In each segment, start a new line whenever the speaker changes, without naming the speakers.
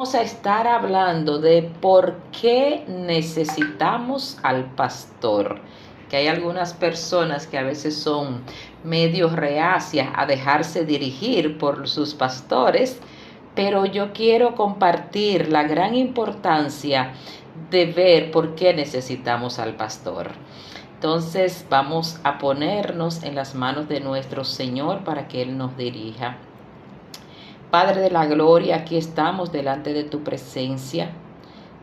Vamos a estar hablando de por qué necesitamos al pastor. Que hay algunas personas que a veces son medio reacias a dejarse dirigir por sus pastores, pero yo quiero compartir la gran importancia de ver por qué necesitamos al pastor. Entonces vamos a ponernos en las manos de nuestro Señor para que Él nos dirija. Padre de la gloria, aquí estamos delante de tu presencia.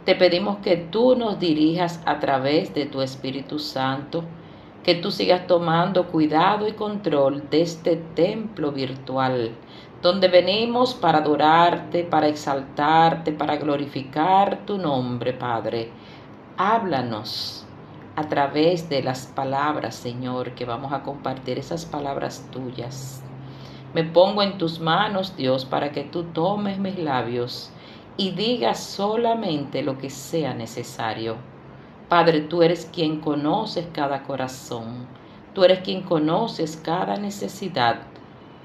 Te pedimos que tú nos dirijas a través de tu Espíritu Santo, que tú sigas tomando cuidado y control de este templo virtual, donde venimos para adorarte, para exaltarte, para glorificar tu nombre, Padre. Háblanos a través de las palabras, Señor, que vamos a compartir esas palabras tuyas. Me pongo en tus manos, Dios, para que tú tomes mis labios y digas solamente lo que sea necesario. Padre, tú eres quien conoces cada corazón. Tú eres quien conoces cada necesidad.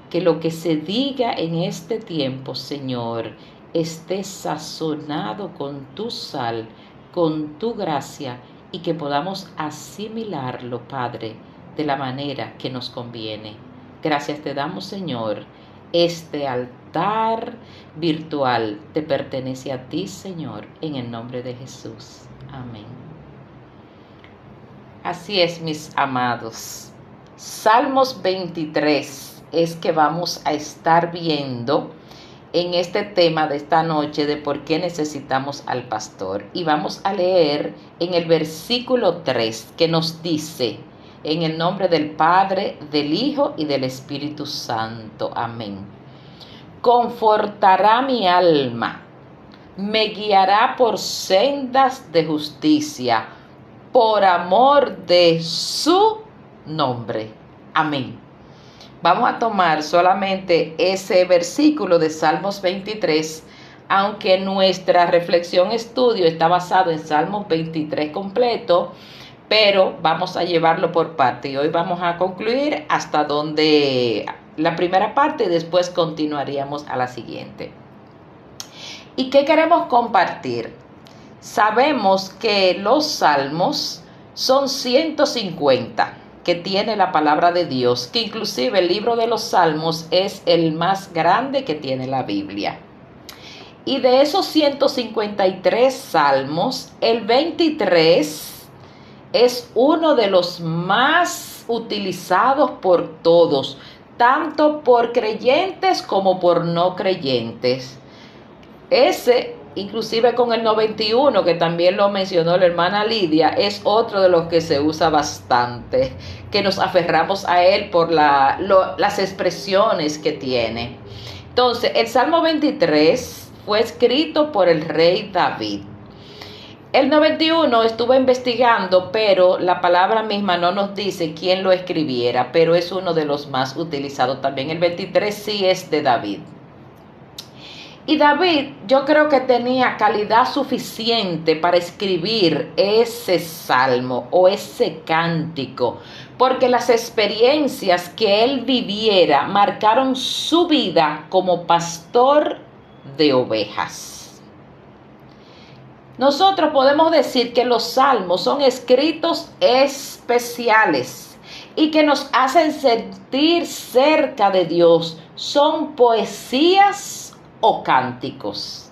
Que lo que se diga en este tiempo, Señor, esté sazonado con tu sal, con tu gracia, y que podamos asimilarlo, Padre, de la manera que nos conviene. Gracias te damos, Señor. Este altar virtual te pertenece a ti, Señor, en el nombre de Jesús. Amén. Así es, mis amados. Salmos 23 es que vamos a estar viendo en este tema de esta noche de por qué necesitamos al pastor. Y vamos a leer en el versículo 3 que nos dice: en el nombre del Padre, del Hijo y del Espíritu Santo. Amén. Confortará mi alma, me guiará por sendas de justicia, por amor de su nombre. Amén. Vamos a tomar solamente ese versículo de Salmos 23, aunque nuestra reflexión estudio está basado en Salmos 23 completo, pero vamos a llevarlo por parte y hoy vamos a concluir hasta donde la primera parte y después continuaríamos a la siguiente. ¿Y qué queremos compartir? Sabemos que los salmos son 150 que tiene la palabra de Dios, que inclusive el libro de los salmos es el más grande que tiene la Biblia. Y de esos 153 salmos, el 23 es uno de los más utilizados por todos, tanto por creyentes como por no creyentes. Ese, inclusive con el 91, que también lo mencionó la hermana Lidia, es otro de los que se usa bastante, que nos aferramos a él por las expresiones que tiene. Entonces, el Salmo 23 fue escrito por el rey David. El 91 estuve investigando, pero la palabra misma no nos dice quién lo escribiera, pero es uno de los más utilizados también. El 23 sí es de David. Y David, yo creo que tenía calidad suficiente para escribir ese salmo o ese cántico, porque las experiencias que él viviera marcaron su vida como pastor de ovejas. Nosotros podemos decir que los salmos son escritos especiales y que nos hacen sentir cerca de Dios. Son poesías o cánticos.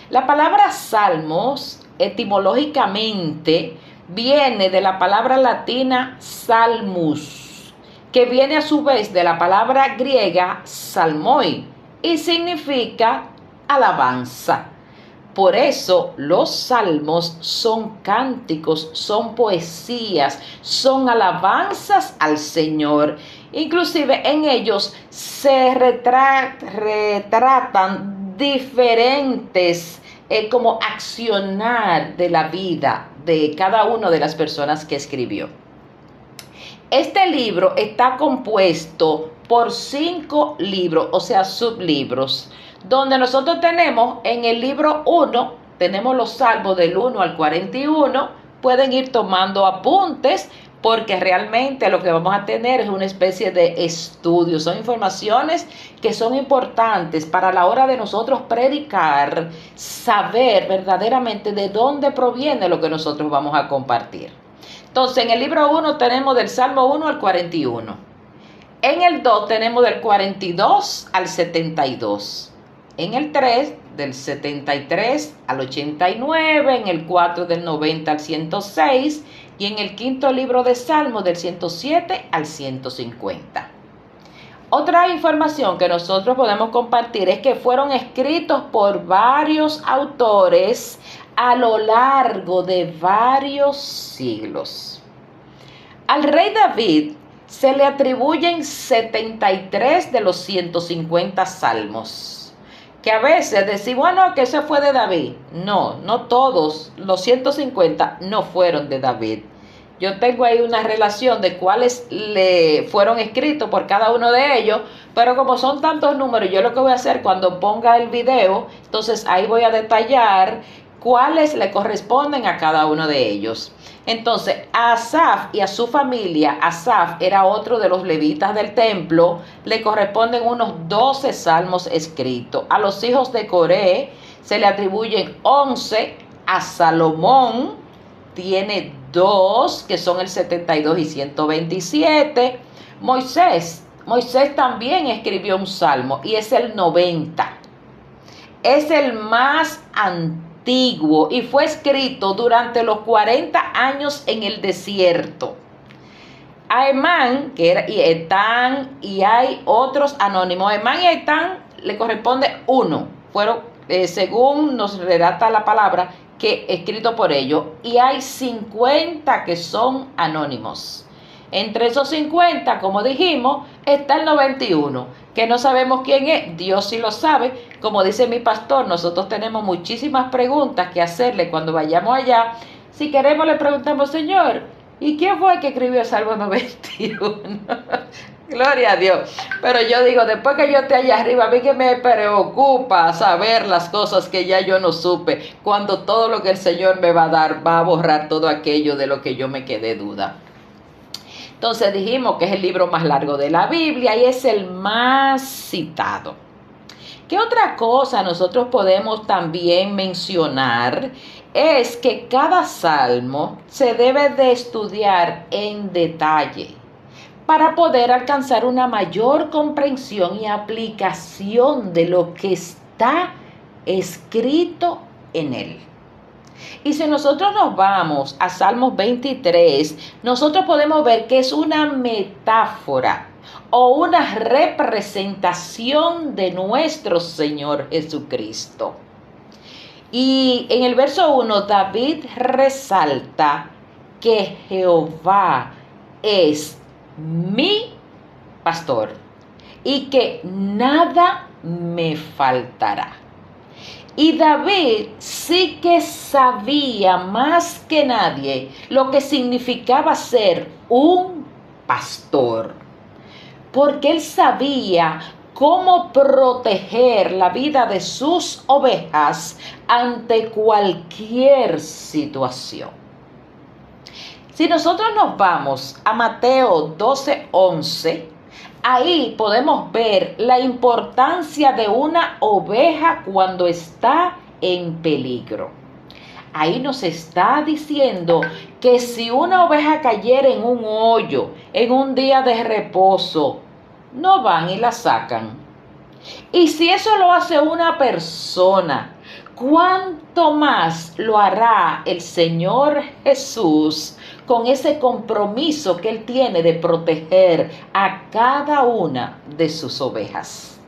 La palabra salmos etimológicamente viene de la palabra latina salmus, que viene a su vez de la palabra griega salmoi y significa alabanza. Por eso los salmos son cánticos, son poesías, son alabanzas al Señor. Inclusive en ellos se retratan diferentes como accionar de la vida de cada una de las personas que escribió. Este libro está compuesto por 5 libros, o sea, sublibros, donde nosotros tenemos en el libro 1, tenemos los salmos del 1 al 41, pueden ir tomando apuntes porque realmente lo que vamos a tener es una especie de estudio. Son informaciones que son importantes para la hora de nosotros predicar, saber verdaderamente de dónde proviene lo que nosotros vamos a compartir. Entonces, en el libro 1 tenemos del Salmo 1 al 41. En el 2 tenemos del 42 al 72. En el 3 del 73 al 89. En el 4 del 90 al 106. Y en el quinto libro de Salmos del 107 al 150. Otra información que nosotros podemos compartir es que fueron escritos por varios autores a lo largo de varios siglos. Al rey David se le atribuyen 73 de los 150 salmos, que a veces decimos, bueno, que ese fue de David. No todos los 150 no fueron de David. Yo tengo ahí una relación de cuáles le fueron escritos por cada uno de ellos, pero como son tantos números, yo lo que voy a hacer cuando ponga el video, entonces ahí voy a detallar cuáles le corresponden a cada uno de ellos. Entonces, a Asaf y a su familia, Asaf era otro de los levitas del templo, le corresponden unos 12 salmos escritos. A los hijos de Coré se le atribuyen 11, a Salomón tiene 2, que son el 72 y 127. Moisés también escribió un salmo y es el 90. Es el más antiguo y fue escrito durante los 40 años en el desierto. A Emán, que era y Etán, y hay otros anónimos. A Emán y a Etán le corresponde uno. Fueron, según nos relata la palabra, que escrito por ellos, y hay 50 que son anónimos. Entre esos 50, como dijimos, está el 91, que no sabemos quién es, Dios sí lo sabe. Como dice mi pastor, nosotros tenemos muchísimas preguntas que hacerle cuando vayamos allá. Si queremos le preguntamos, Señor, ¿y quién fue el que escribió el Salmo 91? Gloria a Dios. Pero yo digo, después que yo esté allá arriba, a mí que me preocupa saber las cosas que ya yo no supe, cuando todo lo que el Señor me va a dar va a borrar todo aquello de lo que yo me quedé duda. Entonces dijimos que es el libro más largo de la Biblia y es el más citado. ¿Qué otra cosa nosotros podemos también mencionar? Es que cada salmo se debe de estudiar en detalle para poder alcanzar una mayor comprensión y aplicación de lo que está escrito en él. Y si nosotros nos vamos a Salmos 23, nosotros podemos ver que es una metáfora o una representación de nuestro Señor Jesucristo. Y en el verso 1, David resalta que Jehová es mi pastor y que nada me faltará. Y David sí que sabía más que nadie lo que significaba ser un pastor, porque él sabía cómo proteger la vida de sus ovejas ante cualquier situación. Si nosotros nos vamos a Mateo 12:11, ahí podemos ver la importancia de una oveja cuando está en peligro. Ahí nos está diciendo que si una oveja cayera en un hoyo, en un día de reposo, no van y la sacan. Y si eso lo hace una persona, ¿cuánto más lo hará el Señor Jesús con ese compromiso que Él tiene de proteger a cada una de sus ovejas?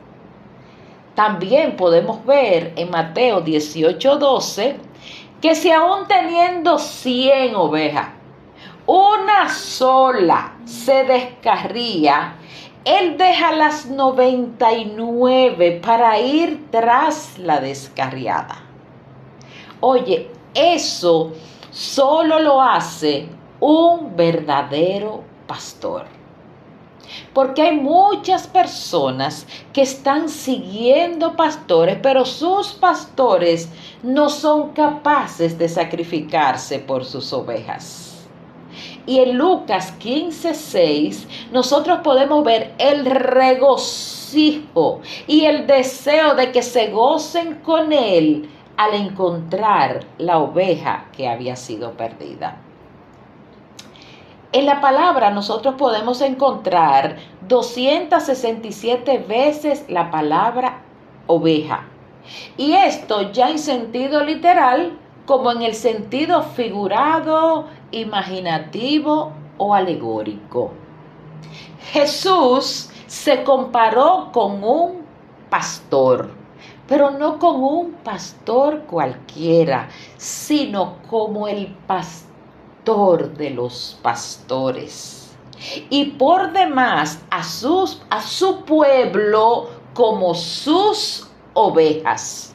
También podemos ver en Mateo 18:12 que si aún teniendo 100 ovejas, una sola se descarría, Él deja las 99 para ir tras la descarriada. Oye, eso solo lo hace un verdadero pastor. Porque hay muchas personas que están siguiendo pastores, pero sus pastores no son capaces de sacrificarse por sus ovejas. Y en Lucas 15:6 nosotros podemos ver el regocijo y el deseo de que se gocen con él al encontrar la oveja que había sido perdida. En la palabra nosotros podemos encontrar 267 veces la palabra oveja. Y esto ya en sentido literal como en el sentido figurado, imaginativo o alegórico. Jesús se comparó con un pastor, pero no con un pastor cualquiera, sino como el pastor de los pastores. Y por demás a su pueblo como sus ovejas.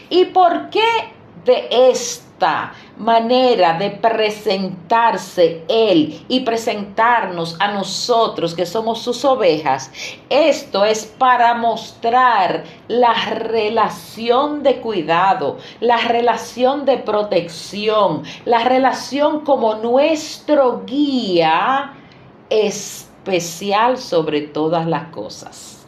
¿Y por qué de esta manera de presentarse Él y presentarnos a nosotros que somos sus ovejas? Esto es para mostrar la relación de cuidado, la relación de protección, la relación como nuestro guía especial sobre todas las cosas.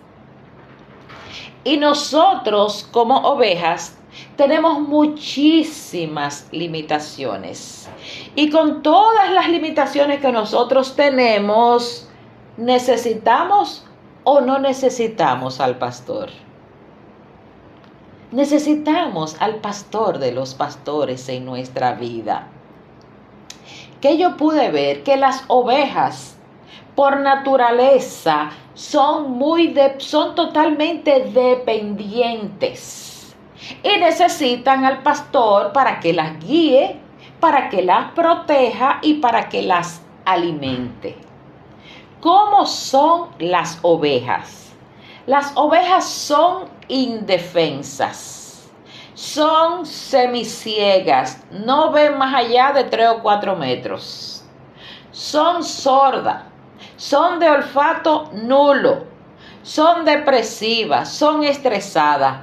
Y nosotros como ovejas tenemos muchísimas limitaciones. Y con todas las limitaciones que nosotros tenemos, ¿necesitamos o no necesitamos al pastor? Necesitamos al pastor de los pastores en nuestra vida. Que yo pude ver que las ovejas por naturaleza son totalmente dependientes y necesitan al pastor para que las guíe, para que las proteja y para que las alimente. ¿Cómo son las ovejas? Las ovejas son indefensas, son semiciegas, no ven más allá de 3 o 4 metros, son sordas, son de olfato nulo, son depresivas, son estresadas.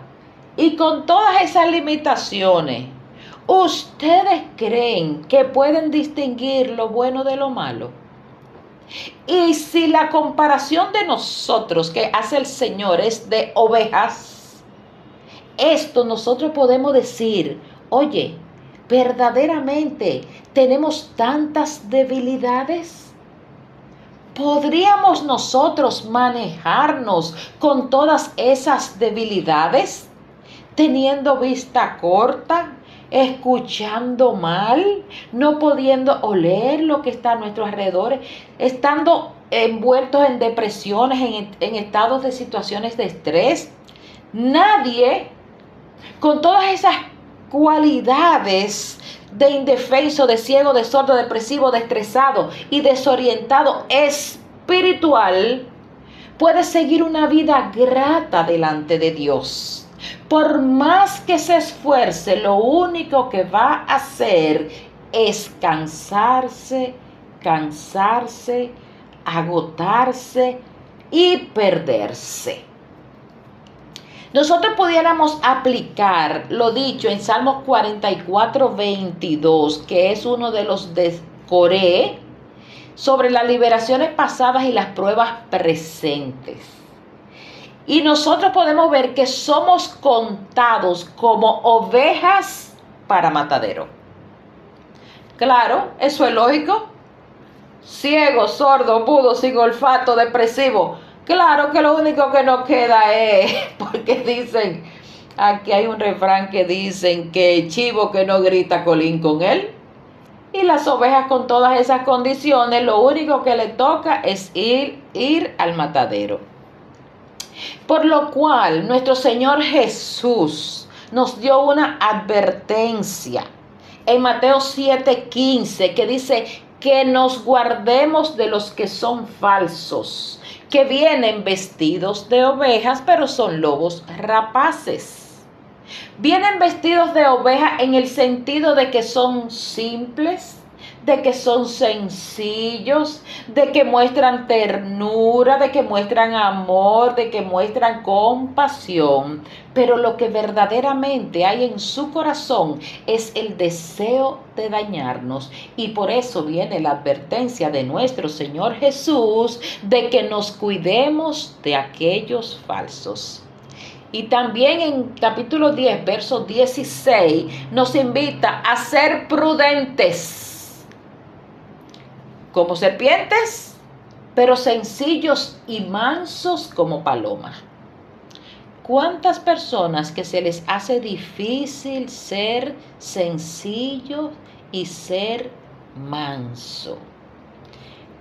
Y con todas esas limitaciones, ¿ustedes creen que pueden distinguir lo bueno de lo malo? Y si la comparación de nosotros que hace el Señor es de ovejas, esto nosotros podemos decir, oye, verdaderamente tenemos tantas debilidades. ¿Podríamos nosotros manejarnos con todas esas debilidades? Teniendo vista corta, escuchando mal, no pudiendo oler lo que está a nuestros alrededores, estando envueltos en depresiones, en estados de situaciones de estrés. Nadie con todas esas cualidades de indefenso, de ciego, de sordo, depresivo, de estresado y desorientado espiritual puede seguir una vida grata delante de Dios. Por más que se esfuerce, lo único que va a hacer es cansarse, agotarse y perderse. Nosotros pudiéramos aplicar lo dicho en Salmos 44:22, que es uno de los de Coré, sobre las liberaciones pasadas y las pruebas presentes. Y nosotros podemos ver que somos contados como ovejas para matadero. Claro, eso es lógico. Ciego, sordo, mudo, sin olfato, depresivo. Claro que lo único que nos queda es, porque dicen, aquí hay un refrán que dicen que chivo que no grita colín con él. Y las ovejas con todas esas condiciones, lo único que le toca es ir al matadero. Por lo cual, nuestro Señor Jesús nos dio una advertencia en Mateo 7:15, que dice que nos guardemos de los que son falsos, que vienen vestidos de ovejas, pero son lobos rapaces. Vienen vestidos de oveja en el sentido de que son simples, de que son sencillos, de que muestran ternura, de que muestran amor, de que muestran compasión. Pero lo que verdaderamente hay en su corazón es el deseo de dañarnos. Y por eso viene la advertencia de nuestro Señor Jesús de que nos cuidemos de aquellos falsos. Y también en capítulo 10, verso 16, nos invita a ser prudentes, como serpientes, pero sencillos y mansos como palomas. ¿Cuántas personas que se les hace difícil ser sencillos y ser manso?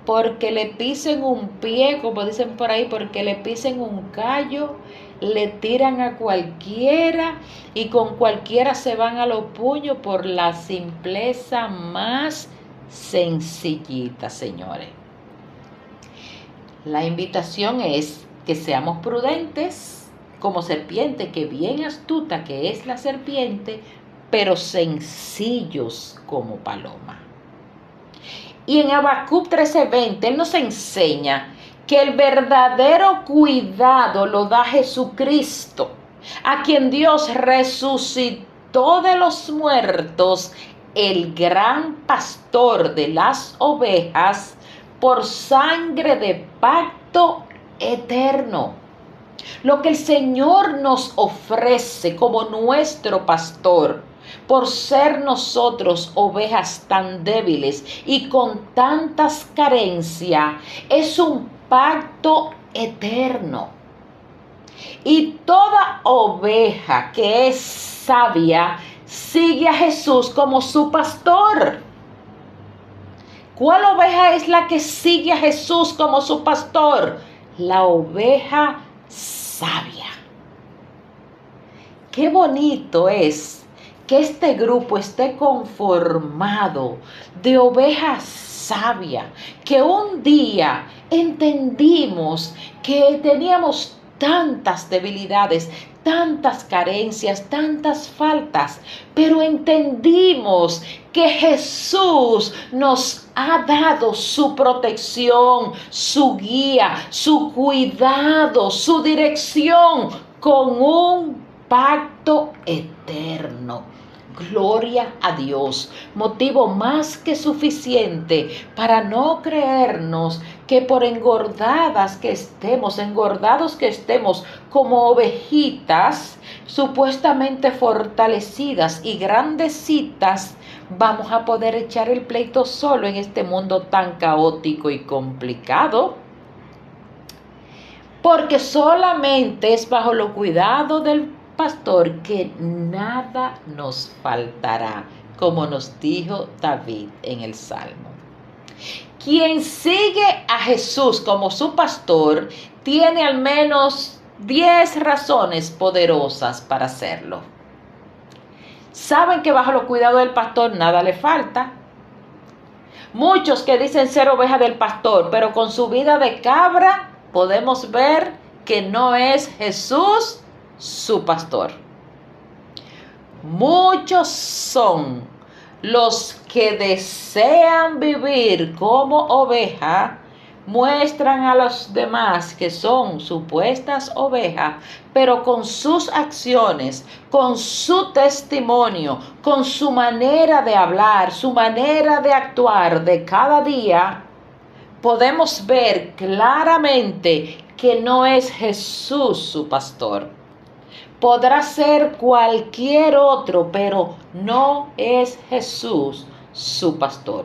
Porque le pisen un pie, como dicen por ahí, porque le pisen un callo, le tiran a cualquiera y con cualquiera se van a los puños por la simpleza más sencillita, señores. La invitación es que seamos prudentes como serpiente, que bien astuta que es la serpiente, pero sencillos como paloma. Y en Habacuc 13:20, Él nos enseña que el verdadero cuidado lo da Jesucristo, a quien Dios resucitó de los muertos, el gran pastor de las ovejas, por sangre de pacto eterno. Lo que el Señor nos ofrece como nuestro pastor, por ser nosotros ovejas tan débiles y con tantas carencias, es un pacto eterno. Y toda oveja que es sabia sigue a Jesús como su pastor. ¿Cuál oveja es la que sigue a Jesús como su pastor? La oveja sabia. Qué bonito es que este grupo esté conformado de ovejas sabias, que un día entendimos que teníamos tantas debilidades, tantas carencias, tantas faltas, pero entendimos que Jesús nos ha dado su protección, su guía, su cuidado, su dirección con un pacto eterno. Gloria a Dios, motivo más que suficiente para no creernos que por engordados que estemos como ovejitas supuestamente fortalecidas y grandecitas, vamos a poder echar el pleito solo en este mundo tan caótico y complicado. Porque solamente es bajo los cuidados del pastor que nada nos faltará, como nos dijo David en el Salmo. Quien sigue a Jesús como su pastor tiene al menos 10 razones poderosas para hacerlo. Saben que bajo los cuidados del pastor nada le falta. Muchos que dicen ser oveja del pastor, pero con su vida de cabra, podemos ver que no es Jesús su pastor. Muchos son los que desean vivir como oveja, muestran a los demás que son supuestas ovejas, pero con sus acciones, con su testimonio, con su manera de hablar, su manera de actuar de cada día, podemos ver claramente que no es Jesús su pastor. Podrá ser cualquier otro, pero no es Jesús su pastor.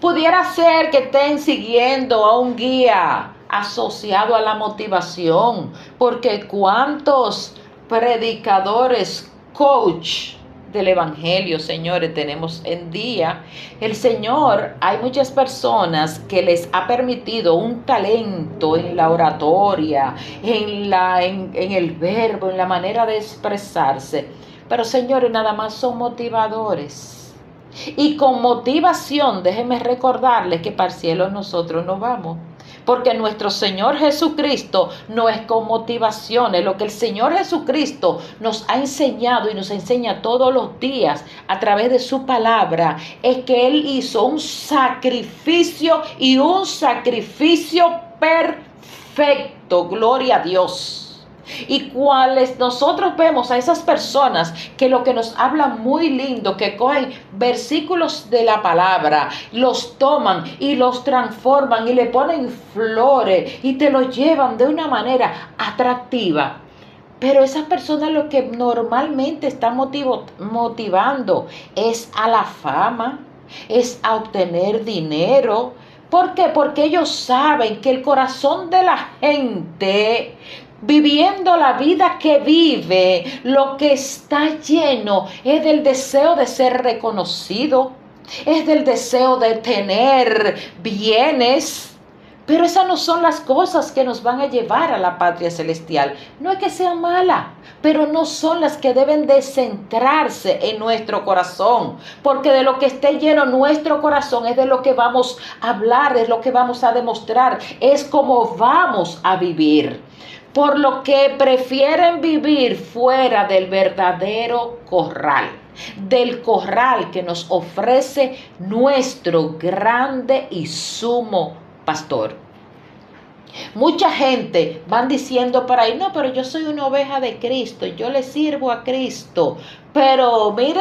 Pudiera ser que estén siguiendo a un guía asociado a la motivación, porque cuántos predicadores, coach del evangelio, señores, tenemos en día. El Señor, hay muchas personas que les ha permitido un talento en la oratoria, en el verbo, en la manera de expresarse, pero señores, nada más son motivadores. Y con motivación, déjenme recordarles que para el cielo nosotros no vamos. Porque nuestro Señor Jesucristo no es con motivaciones. Lo que el Señor Jesucristo nos ha enseñado y nos enseña todos los días a través de su palabra es que Él hizo un sacrificio y un sacrificio perfecto. Gloria a Dios. Y cuales nosotros vemos a esas personas que lo que nos hablan muy lindo, que cogen versículos de la palabra, los toman y los transforman y le ponen flores y te lo llevan de una manera atractiva. Pero esas personas lo que normalmente están motivando es a la fama, es a obtener dinero. ¿Por qué? Porque ellos saben que el corazón de la gente, viviendo la vida que vive, lo que está lleno es del deseo de ser reconocido, es del deseo de tener bienes. Pero esas no son las cosas que nos van a llevar a la patria celestial. No es que sea mala, pero no son las que deben de centrarse en nuestro corazón. Porque de lo que esté lleno nuestro corazón es de lo que vamos a hablar, es lo que vamos a demostrar, es como vamos a vivir. Por lo que prefieren vivir fuera del verdadero corral, del corral que nos ofrece nuestro grande y sumo pastor. Mucha gente van diciendo por ahí, no, pero yo soy una oveja de Cristo, yo le sirvo a Cristo. Pero mire,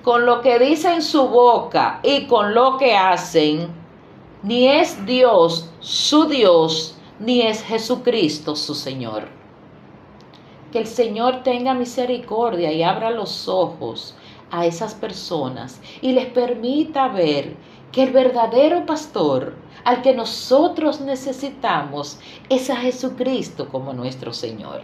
con lo que dicen en su boca y con lo que hacen, ni es Dios su Dios, ni es Jesucristo su Señor. Que el Señor tenga misericordia y abra los ojos a esas personas y les permita ver que el verdadero pastor al que nosotros necesitamos es a Jesucristo como nuestro Señor.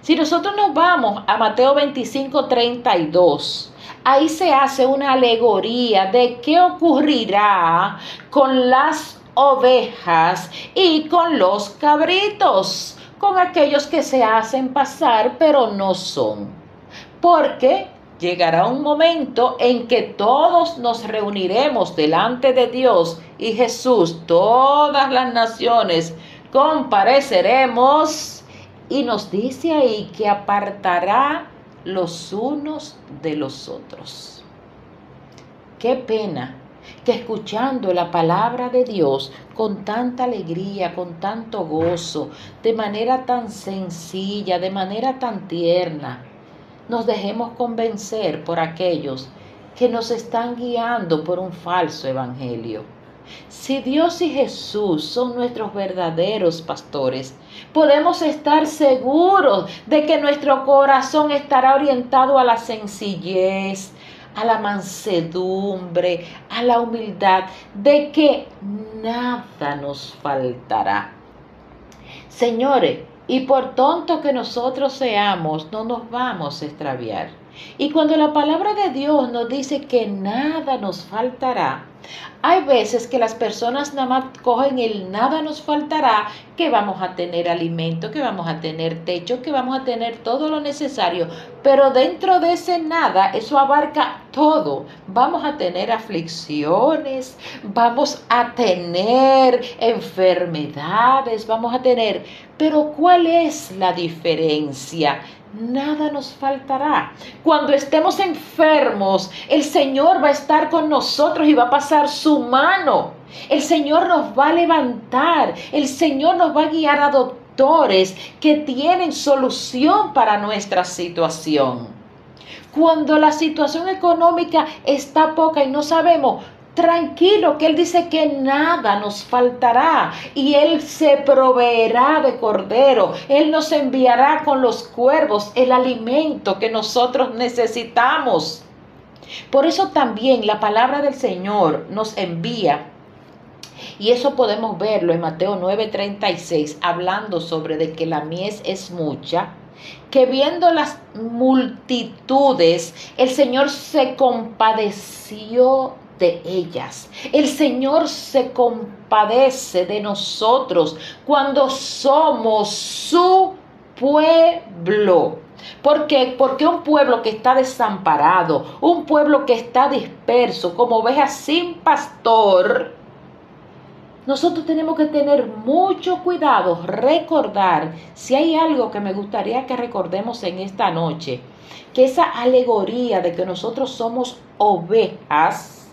Si nosotros nos vamos a Mateo 25:32, ahí se hace una alegoría de qué ocurrirá con las ovejas y con los cabritos, con aquellos que se hacen pasar pero no son. Porque llegará un momento en que todos nos reuniremos delante de Dios y Jesús, todas las naciones compareceremos, y nos dice ahí que apartará los unos de los otros. Qué pena que escuchando la palabra de Dios con tanta alegría, con tanto gozo, de manera tan sencilla, de manera tan tierna, nos dejemos convencer por aquellos que nos están guiando por un falso evangelio. Si Dios y Jesús son nuestros verdaderos pastores, podemos estar seguros de que nuestro corazón estará orientado a la sencillez, a la mansedumbre, a la humildad, de que nada nos faltará. Señores, y por tonto que nosotros seamos, no nos vamos a extraviar. Y cuando la palabra de Dios nos dice que nada nos faltará, hay veces que las personas nada más cogen el nada nos faltará, que vamos a tener alimento, que vamos a tener techo, que vamos a tener todo lo necesario. Pero dentro de ese nada, eso abarca todo. Vamos a tener aflicciones, vamos a tener enfermedades, vamos a tener... Pero ¿cuál es la diferencia? Nada nos faltará. Cuando estemos enfermos, el Señor va a estar con nosotros y va a pasar su mano. El Señor nos va a levantar. El Señor nos va a guiar a doctores que tienen solución para nuestra situación. Cuando la situación económica está poca y no sabemos, tranquilo, que Él dice que nada nos faltará y Él se proveerá de cordero. Él nos enviará con los cuervos el alimento que nosotros necesitamos. Por eso también la palabra del Señor nos envía, y eso podemos verlo en Mateo 9:36, hablando sobre de que la mies es mucha, que viendo las multitudes, el Señor se compadeció de ellas. El Señor se compadece de nosotros cuando somos su pueblo. ¿Por qué? Porque un pueblo que está desamparado, un pueblo que está disperso, como ovejas sin pastor, Nosotros tenemos que tener mucho cuidado, recordar, si hay algo que me gustaría que recordemos en esta noche, que esa alegoría de que nosotros somos ovejas,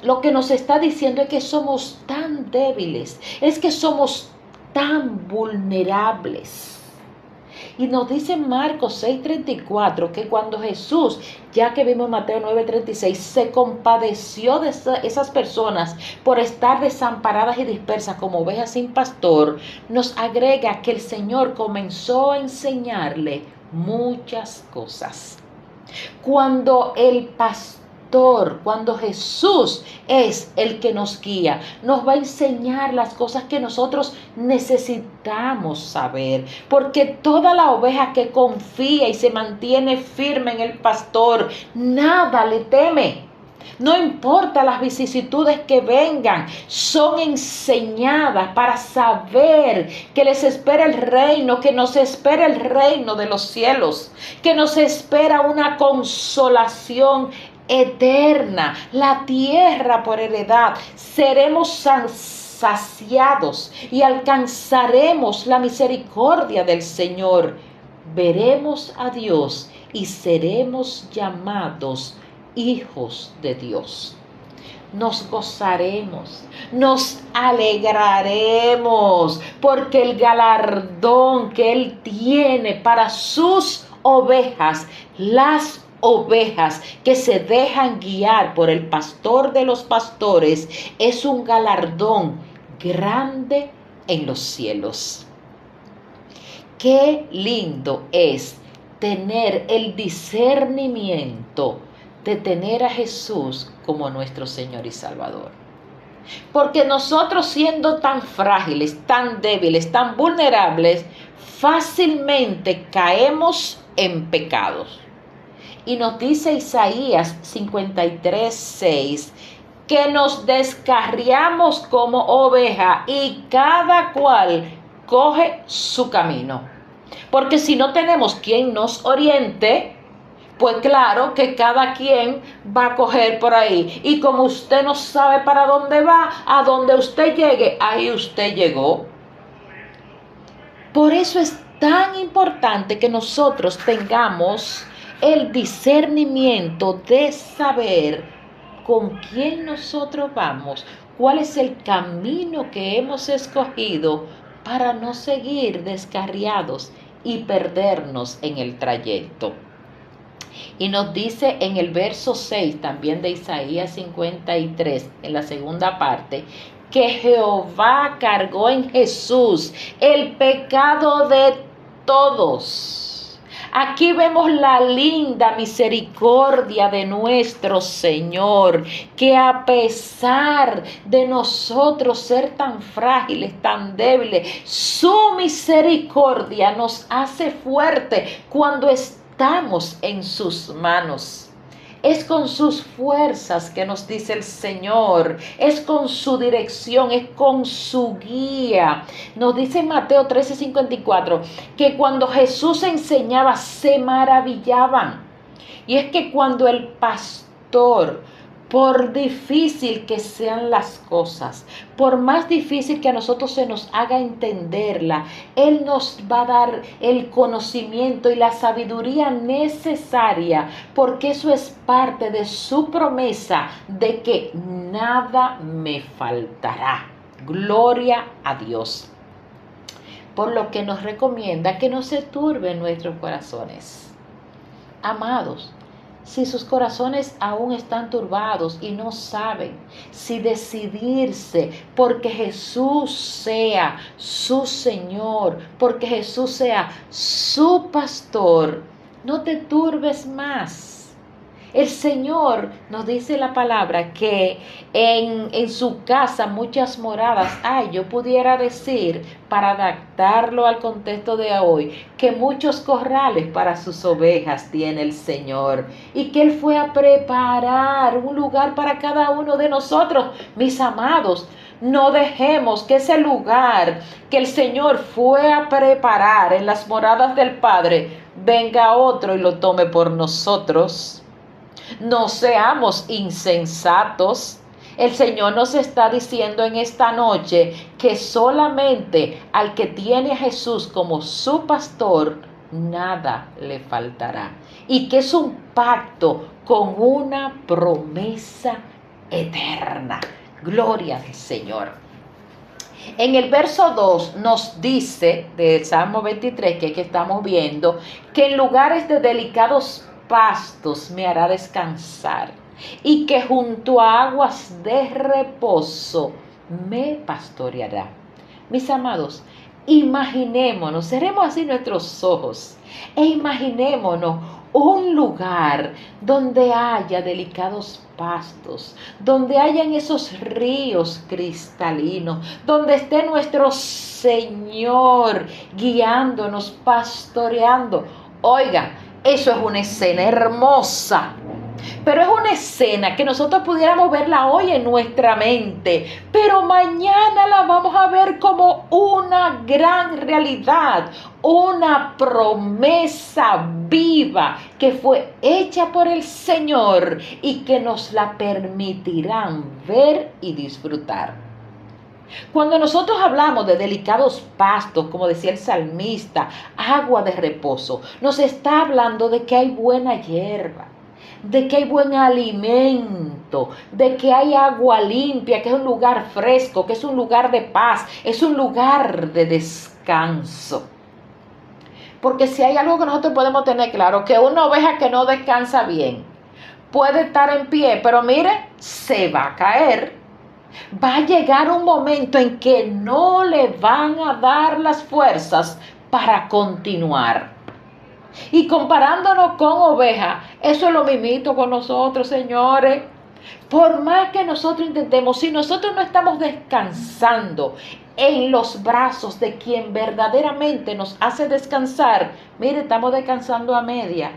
lo que nos está diciendo es que somos tan débiles, es que somos tan vulnerables. Y nos dice Marcos 6:34 que cuando Jesús, ya que vimos en Mateo 9:36, se compadeció de esas personas por estar desamparadas y dispersas como ovejas sin pastor, nos agrega que el Señor comenzó a enseñarle muchas cosas. Cuando el pastor, cuando Jesús es el que nos guía, nos va a enseñar las cosas que nosotros necesitamos saber, porque toda la oveja que confía y se mantiene firme en el pastor, nada le teme. No importa las vicisitudes que vengan, son enseñadas para saber que les espera el reino, que nos espera el reino de los cielos, que nos espera una consolación eterna, la tierra por heredad. Seremos saciados y alcanzaremos la misericordia del Señor. Veremos a Dios y seremos llamados hijos de Dios. Nos gozaremos, nos alegraremos, porque el galardón que Él tiene para sus ovejas, las ovejas que se dejan guiar por el pastor de los pastores, es un galardón grande en los cielos. Qué lindo es tener el discernimiento de tener a Jesús como nuestro Señor y Salvador. Porque nosotros, siendo tan frágiles, tan débiles, tan vulnerables, fácilmente caemos en pecados. Y nos dice Isaías 53:6 que nos descarriamos como oveja y cada cual coge su camino. Porque si no tenemos quien nos oriente, pues claro que cada quien va a coger por ahí. Y como usted no sabe para dónde va, a donde usted llegue, ahí usted llegó. Por eso es tan importante que nosotros tengamos el discernimiento de saber con quién nosotros vamos, cuál es el camino que hemos escogido para no seguir descarriados y perdernos en el trayecto. Y nos dice en el verso 6 también de Isaías 53, en la segunda parte, que Jehová cargó en Jesús el pecado de todos. Aquí vemos la linda misericordia de nuestro Señor, que a pesar de nosotros ser tan frágiles, tan débiles, su misericordia nos hace fuerte cuando estamos en sus manos. Es con sus fuerzas que nos dice el Señor, es con su dirección, es con su guía. Nos dice en Mateo 13:54 que cuando Jesús enseñaba se maravillaban. Y es que cuando el pastor, por difícil que sean las cosas, por más difícil que a nosotros se nos haga entenderla, Él nos va a dar el conocimiento y la sabiduría necesaria, porque eso es parte de su promesa de que nada me faltará. Gloria a Dios. Por lo que nos recomienda que no se turben nuestros corazones. Amados, si sus corazones aún están turbados y no saben si decidirse porque Jesús sea su Señor, porque Jesús sea su pastor, no te turbes más. El Señor nos dice la palabra que en su casa muchas moradas hay. Yo pudiera decir, para adaptarlo al contexto de hoy, que muchos corrales para sus ovejas tiene el Señor y que Él fue a preparar un lugar para cada uno de nosotros. Mis amados, no dejemos que ese lugar que el Señor fue a preparar en las moradas del Padre venga otro y lo tome por nosotros. No seamos insensatos. El Señor nos está diciendo en esta noche que solamente al que tiene a Jesús como su pastor, nada le faltará. Y que es un pacto con una promesa eterna. Gloria al Señor. En el verso 2 nos dice, del Salmo 23, que estamos viendo, que en lugares de delicados pastos me hará descansar y que junto a aguas de reposo me pastoreará. Mis amados, imaginémonos, cerremos así nuestros ojos e imaginémonos un lugar donde haya delicados pastos, donde hayan esos ríos cristalinos, donde esté nuestro Señor guiándonos, pastoreando. Oiga, eso es una escena hermosa. Pero es una escena que nosotros pudiéramos verla hoy en nuestra mente, pero mañana la vamos a ver como una gran realidad, una promesa viva que fue hecha por el Señor y que nos la permitirán ver y disfrutar. Cuando nosotros hablamos de delicados pastos, como decía el salmista, agua de reposo, nos está hablando de que hay buena hierba, de que hay buen alimento, de que hay agua limpia, que es un lugar fresco, que es un lugar de paz, es un lugar de descanso. Porque si hay algo que nosotros podemos tener claro, que una oveja que no descansa bien puede estar en pie, pero mire, se va a caer. Va a llegar un momento en que no le van a dar las fuerzas para continuar. Y comparándonos con ovejas, eso es lo mismito con nosotros, señores. Por más que nosotros intentemos, si nosotros no estamos descansando en los brazos de quien verdaderamente nos hace descansar, mire, estamos descansando a media.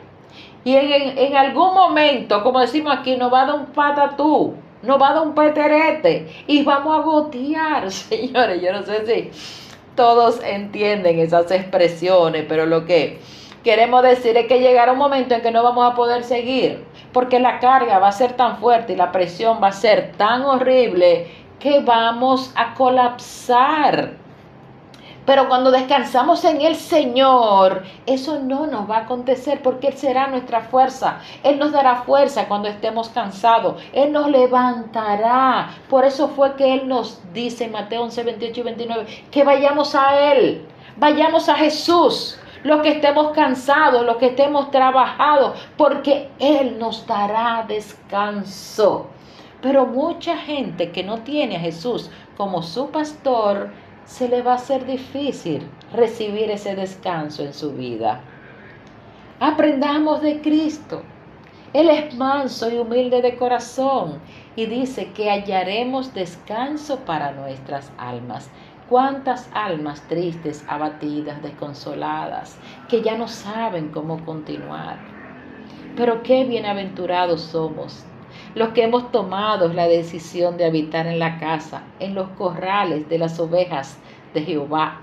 Y en algún momento, como decimos aquí, nos va a dar un patatú, nos va a dar un peterete y vamos a gotear, señores. Yo no sé si todos entienden esas expresiones, pero lo que queremos decir es que llegará un momento en que no vamos a poder seguir, porque la carga va a ser tan fuerte y la presión va a ser tan horrible que vamos a colapsar. Pero cuando descansamos en el Señor, eso no nos va a acontecer porque Él será nuestra fuerza. Él nos dará fuerza cuando estemos cansados. Él nos levantará. Por eso fue que Él nos dice en Mateo 11, 28 y 29, que vayamos a Él, vayamos a Jesús. Los que estemos cansados, los que estemos trabajados, porque Él nos dará descanso. Pero mucha gente que no tiene a Jesús como su pastor, se le va a hacer difícil recibir ese descanso en su vida. Aprendamos de Cristo. Él es manso y humilde de corazón y dice que hallaremos descanso para nuestras almas. ¿Cuántas almas tristes, abatidas, desconsoladas, que ya no saben cómo continuar? Pero qué bienaventurados somos los que hemos tomado la decisión de habitar en la casa, en los corrales de las ovejas de Jehová,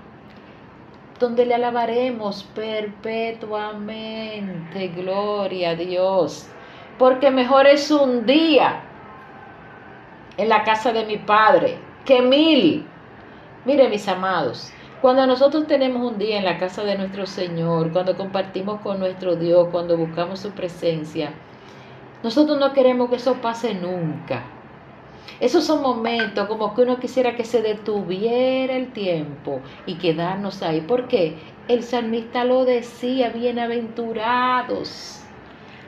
donde le alabaremos perpetuamente. Gloria a Dios. Porque mejor es un día en la casa de mi Padre que 1000. Mire, mis amados, cuando nosotros tenemos un día en la casa de nuestro Señor, cuando compartimos con nuestro Dios, cuando buscamos su presencia, nosotros no queremos que eso pase nunca. Esos son momentos como que uno quisiera que se detuviera el tiempo y quedarnos ahí. Porque el salmista lo decía: bienaventurados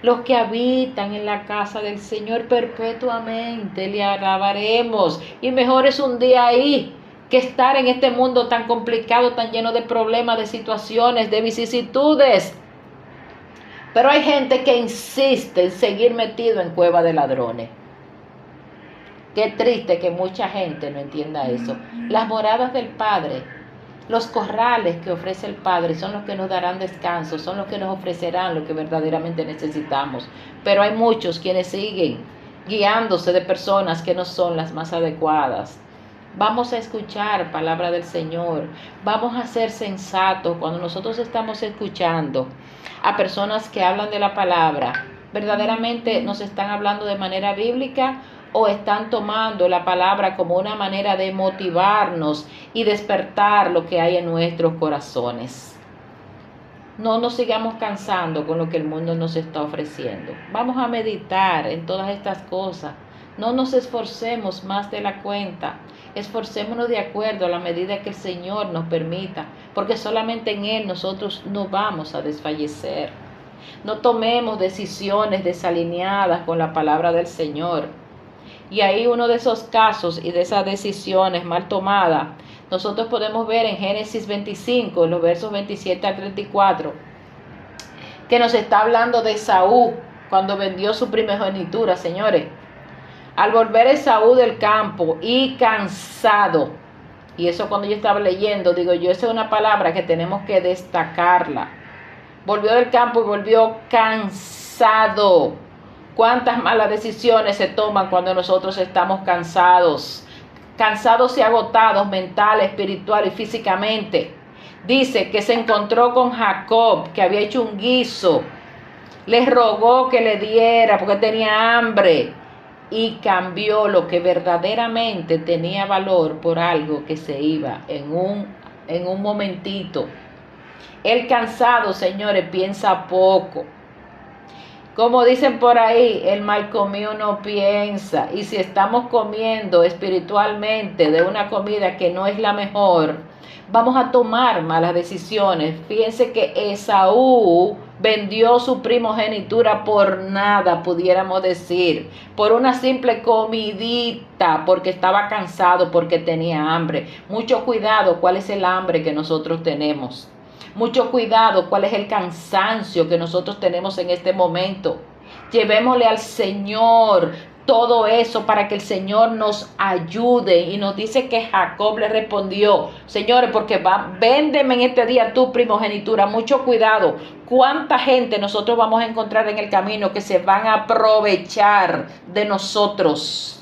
los que habitan en la casa del Señor perpetuamente, le alabaremos. Y mejor es un día ahí que estar en este mundo tan complicado, tan lleno de problemas, de situaciones, de vicisitudes. Pero hay gente que insiste en seguir metido en cueva de ladrones. Qué triste que mucha gente no entienda eso. Las moradas del Padre, los corrales que ofrece el Padre son los que nos darán descanso, son los que nos ofrecerán lo que verdaderamente necesitamos. Pero hay muchos quienes siguen guiándose de personas que no son las más adecuadas. Vamos a escuchar palabra del Señor. Vamos a ser sensatos cuando nosotros estamos escuchando a personas que hablan de la palabra. ¿Verdaderamente nos están hablando de manera bíblica o están tomando la palabra como una manera de motivarnos y despertar lo que hay en nuestros corazones. No nos sigamos cansando con lo que el mundo nos está ofreciendo. Vamos a meditar en todas estas cosas. No nos esforcemos más de la cuenta. Esforcémonos de acuerdo a la medida que el Señor nos permita, porque solamente en Él nosotros no vamos a desfallecer. No tomemos decisiones desalineadas con la palabra del Señor. Y ahí uno de esos casos y de esas decisiones mal tomadas, nosotros podemos ver en Génesis 25, los versos 27 al 34, que nos está hablando de Esaú cuando vendió su primogenitura, señores. Al volver Esaú del campo y cansado, y eso cuando yo estaba leyendo, digo yo, esa es una palabra que tenemos que destacarla. Volvió del campo y volvió cansado. ¿Cuántas malas decisiones se toman cuando nosotros estamos cansados? Cansados y agotados mental, espiritual y físicamente. Dice que se encontró con Jacob, que había hecho un guiso. Le rogó que le diera porque tenía hambre. Y cambió lo que verdaderamente tenía valor por algo que se iba en un momentito. El cansado, señores, piensa poco. Como dicen por ahí, el mal comido no piensa. Y si estamos comiendo espiritualmente de una comida que no es la mejor, vamos a tomar malas decisiones. Fíjense que Esaú vendió su primogenitura por nada, pudiéramos decir, por una simple comidita, porque estaba cansado, porque tenía hambre. Mucho cuidado, ¿cuál es el hambre que nosotros tenemos? Mucho cuidado, cuál es el cansancio que nosotros tenemos en este momento. Llevémosle al Señor todo eso para que el Señor nos ayude. Y nos dice que Jacob le respondió, señores, porque véndeme en este día tu primogenitura. Mucho cuidado. ¿Cuánta gente nosotros vamos a encontrar en el camino que se van a aprovechar de nosotros?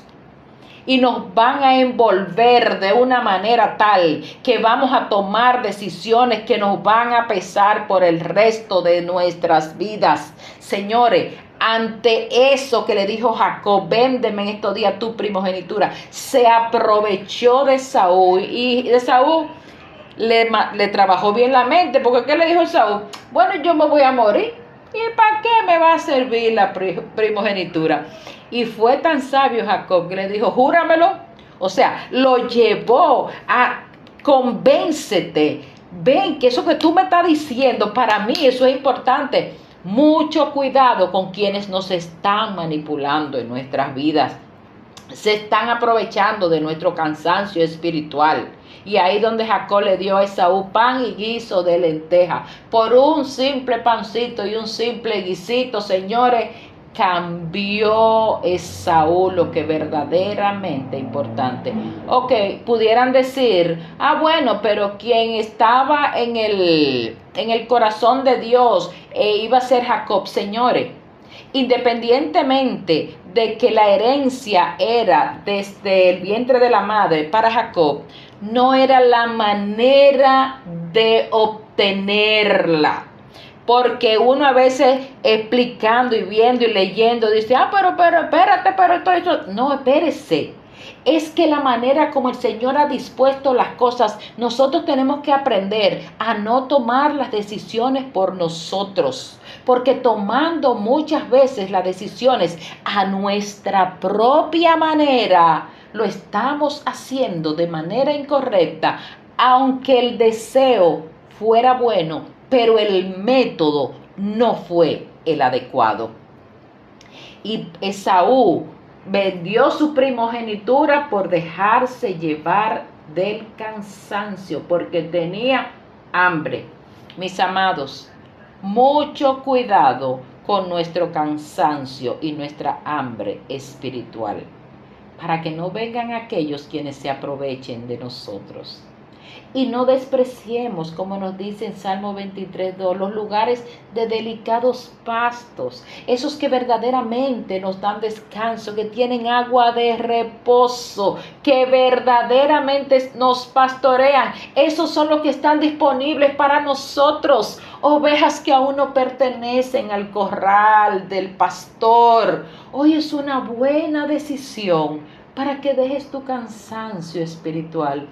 Y nos van a envolver de una manera tal que vamos a tomar decisiones que nos van a pesar por el resto de nuestras vidas. Señores, ante eso que le dijo Jacob, véndeme en estos días tu primogenitura, se aprovechó de Esaú y Esaú le trabajó bien la mente, porque ¿qué le dijo Esaú? Bueno, yo me voy a morir. ¿Y para qué me va a servir la primogenitura? Y fue tan sabio Jacob que le dijo, júramelo. O sea, lo llevó a convéncete. Ven que eso que tú me estás diciendo, para mí eso es importante. Mucho cuidado con quienes nos están manipulando en nuestras vidas. Se están aprovechando de nuestro cansancio espiritual. Y ahí donde Jacob le dio a Esaú pan y guiso de lenteja. Por un simple pancito y un simple guisito, señores, cambió Esaú lo que verdaderamente es importante. Ok, pudieran decir, bueno, pero quien estaba en el corazón de Dios iba a ser Jacob. Señores, independientemente de que la herencia era desde el vientre de la madre para Jacob, no era la manera de obtenerla. Porque uno a veces explicando y viendo y leyendo dice, pero espérate, pero esto. No, espérese. Es que la manera como el Señor ha dispuesto las cosas, nosotros tenemos que aprender a no tomar las decisiones por nosotros. Porque tomando muchas veces las decisiones a nuestra propia manera, lo estamos haciendo de manera incorrecta, aunque el deseo fuera bueno, pero el método no fue el adecuado. Y Esaú vendió su primogenitura por dejarse llevar del cansancio, porque tenía hambre. Mis amados, mucho cuidado con nuestro cansancio y nuestra hambre espiritual, para que no vengan aquellos quienes se aprovechen de nosotros. Y no despreciemos, como nos dice en Salmo 23:2, los lugares de delicados pastos, esos que verdaderamente nos dan descanso, que tienen agua de reposo, que verdaderamente nos pastorean. Esos son los que están disponibles para nosotros. Ovejas que aún no pertenecen al corral del pastor. Hoy es una buena decisión para que dejes tu cansancio espiritual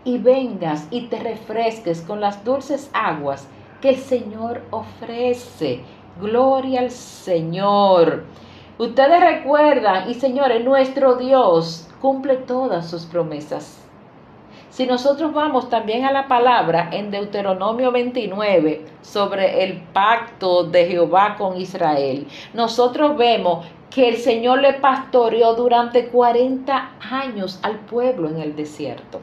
y vengas y te refresques con las dulces aguas que el Señor ofrece. Gloria al Señor. Ustedes recuerdan, y señores, nuestro Dios cumple todas sus promesas. Si nosotros vamos también a la palabra en Deuteronomio 29 sobre el pacto de Jehová con Israel, nosotros vemos que el Señor le pastoreó durante 40 años al pueblo en el desierto.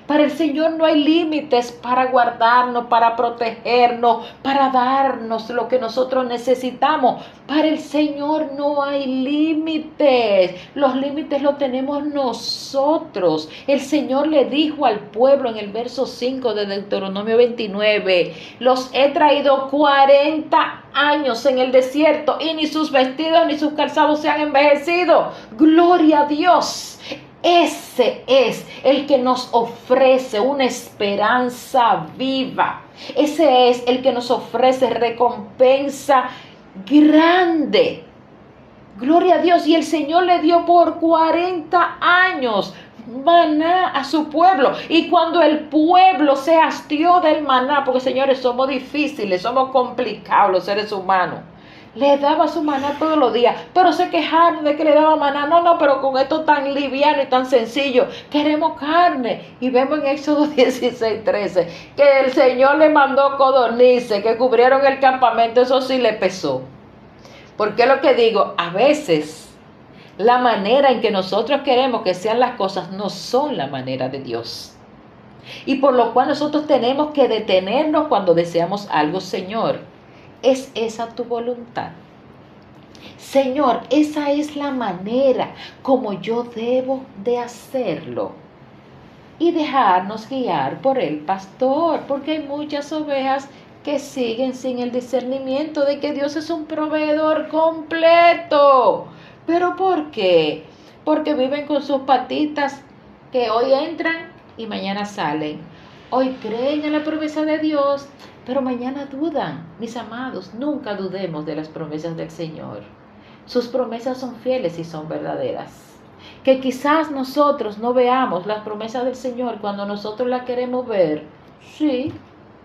Para el Señor no hay límites para guardarnos, para protegernos, para darnos lo que nosotros necesitamos. Para el Señor no hay límites. Los límites los tenemos nosotros. El Señor le dijo al pueblo en el verso 5 de Deuteronomio 29, los he traído 40 años en el desierto y ni sus vestidos ni sus calzados se han envejecido. Gloria a Dios. Ese es el que nos ofrece una esperanza viva. Ese es el que nos ofrece recompensa grande. Gloria a Dios. Y el Señor le dio por 40 años maná a su pueblo. Y cuando el pueblo se hastió del maná, porque señores, somos difíciles, somos complicados los seres humanos, le daba su maná todos los días, pero se quejaron de que le daba maná. No, pero con esto tan liviano y tan sencillo, queremos carne. Y vemos en Éxodo 16:13 que el Señor le mandó codornices que cubrieron el campamento. Eso sí le pesó. Porque lo que digo, a veces la manera en que nosotros queremos que sean las cosas no son la manera de Dios. Y por lo cual nosotros tenemos que detenernos cuando deseamos algo. Señor, ¿es esa tu voluntad? Señor, esa es la manera como yo debo de hacerlo. Y dejarnos guiar por el pastor, porque hay muchas ovejas que siguen sin el discernimiento de que Dios es un proveedor completo. ¿Pero por qué? Porque viven con sus patitas que hoy entran y mañana salen. Hoy creen en la promesa de Dios, pero mañana dudan. Mis amados, nunca dudemos de las promesas del Señor. Sus promesas son fieles y son verdaderas. Que quizás nosotros no veamos las promesas del Señor cuando nosotros las queremos ver. Sí,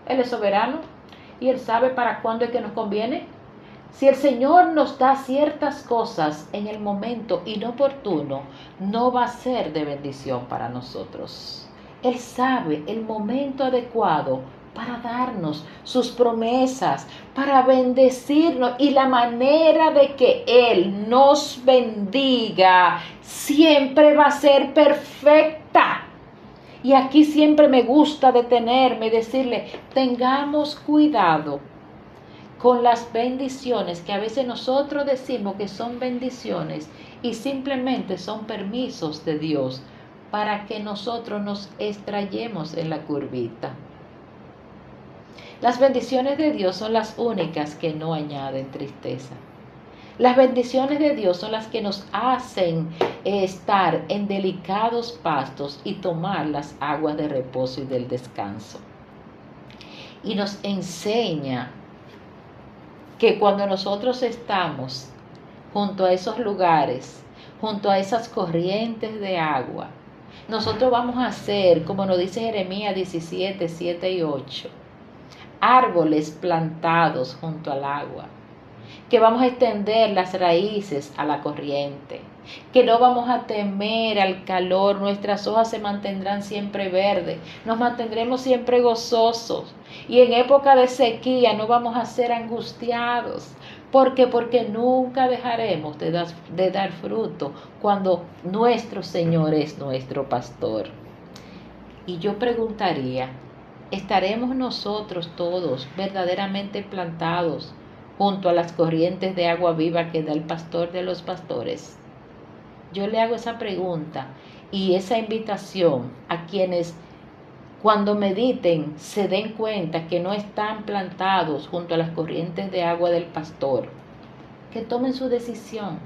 Él es soberano y Él sabe para cuándo es que nos conviene. Si el Señor nos da ciertas cosas en el momento inoportuno, no va a ser de bendición para nosotros. Él sabe el momento adecuado para darnos sus promesas, para bendecirnos, y la manera de que Él nos bendiga siempre va a ser perfecta. Y aquí siempre me gusta detenerme y decirle, tengamos cuidado con las bendiciones que a veces nosotros decimos que son bendiciones y simplemente son permisos de Dios para que nosotros nos extrayemos en la curvita. Las bendiciones de Dios son las únicas que no añaden tristeza. Las bendiciones de Dios son las que nos hacen estar en delicados pastos y tomar las aguas de reposo y del descanso. Y nos enseña que cuando nosotros estamos junto a esos lugares, junto a esas corrientes de agua, nosotros vamos a ser, como nos dice Jeremías 17:7 y 8, árboles plantados junto al agua, que vamos a extender las raíces a la corriente, que no vamos a temer al calor, nuestras hojas se mantendrán siempre verdes, nos mantendremos siempre gozosos, y en época de sequía no vamos a ser angustiados. ¿Por qué? Porque nunca dejaremos de dar fruto cuando nuestro Señor es nuestro pastor. Y yo preguntaría, ¿estaremos nosotros todos verdaderamente plantados junto a las corrientes de agua viva que da el pastor de los pastores? Yo le hago esa pregunta y esa invitación a quienes cuando mediten, se den cuenta que no están plantados junto a las corrientes de agua del pastor, que tomen su decisión.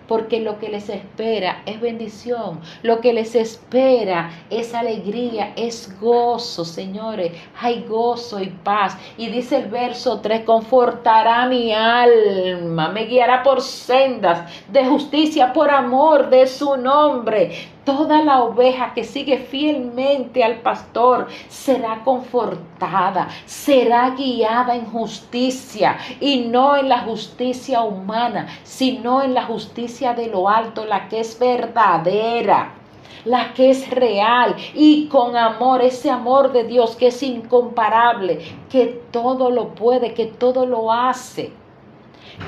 Porque lo que les espera es bendición, lo que les espera es alegría, es gozo, señores. Hay gozo y paz. Y dice el verso 3, confortará mi alma, me guiará por sendas de justicia por amor de su nombre. Toda la oveja que sigue fielmente al pastor será confortada, será guiada en justicia, y no en la justicia humana, sino en la justicia de lo alto, la que es verdadera, la que es real, y con amor, ese amor de Dios que es incomparable, que todo lo puede, que todo lo hace.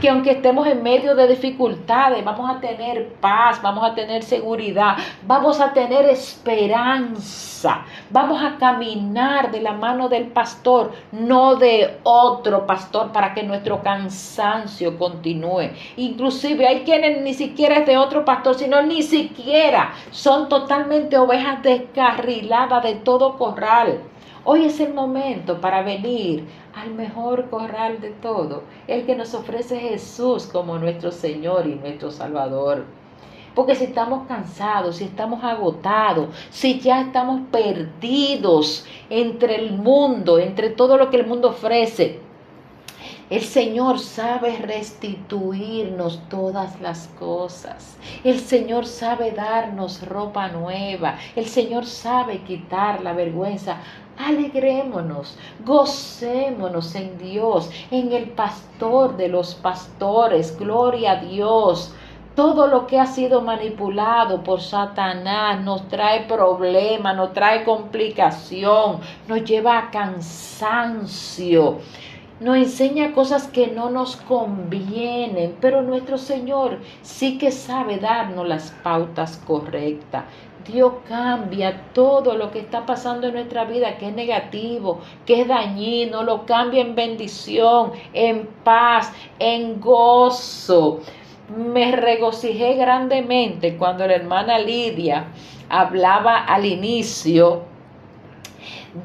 Que aunque estemos en medio de dificultades, vamos a tener paz, vamos a tener seguridad, vamos a tener esperanza, vamos a caminar de la mano del pastor, no de otro pastor, para que nuestro cansancio continúe. Inclusive hay quienes ni siquiera es de otro pastor, sino ni siquiera son totalmente ovejas descarriladas de todo corral. Hoy es el momento para venir al mejor corral de todo, el que nos ofrece Jesús como nuestro Señor y nuestro Salvador. Porque si estamos cansados, si estamos agotados, si ya estamos perdidos entre el mundo, entre todo lo que el mundo ofrece, el Señor sabe restituirnos todas las cosas. El Señor sabe darnos ropa nueva. El Señor sabe quitar la vergüenza. Alegrémonos, gocémonos en Dios, en el pastor de los pastores. Gloria a Dios. Todo lo que ha sido manipulado por Satanás nos trae problemas, nos trae complicación, nos lleva a cansancio. Nos enseña cosas que no nos convienen, pero nuestro Señor sí que sabe darnos las pautas correctas. Dios cambia todo lo que está pasando en nuestra vida, que es negativo, que es dañino, lo cambia en bendición, en paz, en gozo. Me regocijé grandemente cuando la hermana Lidia hablaba al inicio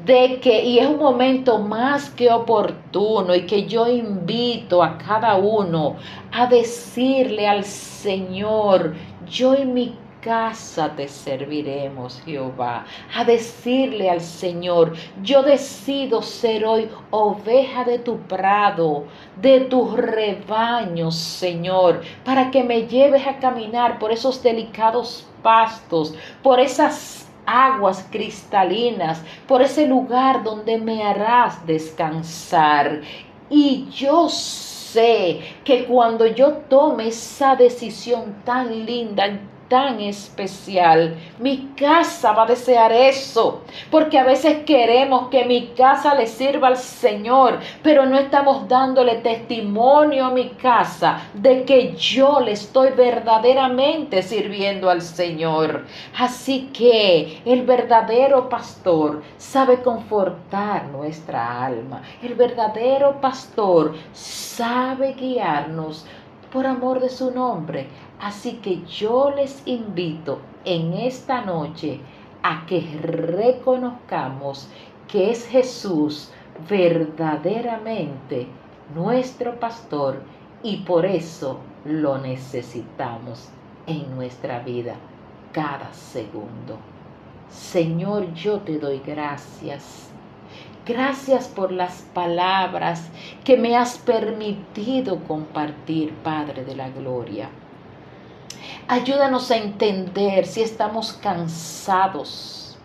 de que, y es un momento más que oportuno, y que yo invito a cada uno a decirle al Señor: yo y mi casa te serviremos, Jehová. A decirle al Señor: yo decido ser hoy oveja de tu prado, de tus rebaños, Señor, para que me lleves a caminar por esos delicados pastos, por esas aguas cristalinas, por ese lugar donde me harás descansar. Y yo sé que cuando yo tome esa decisión tan linda, tan especial, mi casa va a desear eso, porque a veces queremos que mi casa le sirva al Señor, pero no estamos dándole testimonio a mi casa de que yo le estoy verdaderamente sirviendo al Señor. Así que el verdadero pastor sabe confortar nuestra alma. El verdadero pastor sabe guiarnos por amor de su nombre. Así que yo les invito en esta noche a que reconozcamos que es Jesús verdaderamente nuestro pastor, y por eso lo necesitamos en nuestra vida cada segundo. Señor, yo te doy gracias. Gracias por las palabras que me has permitido compartir, Padre de la Gloria. Ayúdanos a entender si estamos cansados,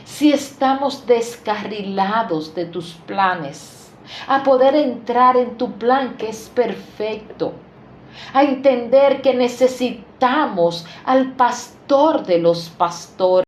si estamos descarrilados de tus planes, a poder entrar en tu plan que es perfecto, a entender que necesitamos al pastor de los pastores.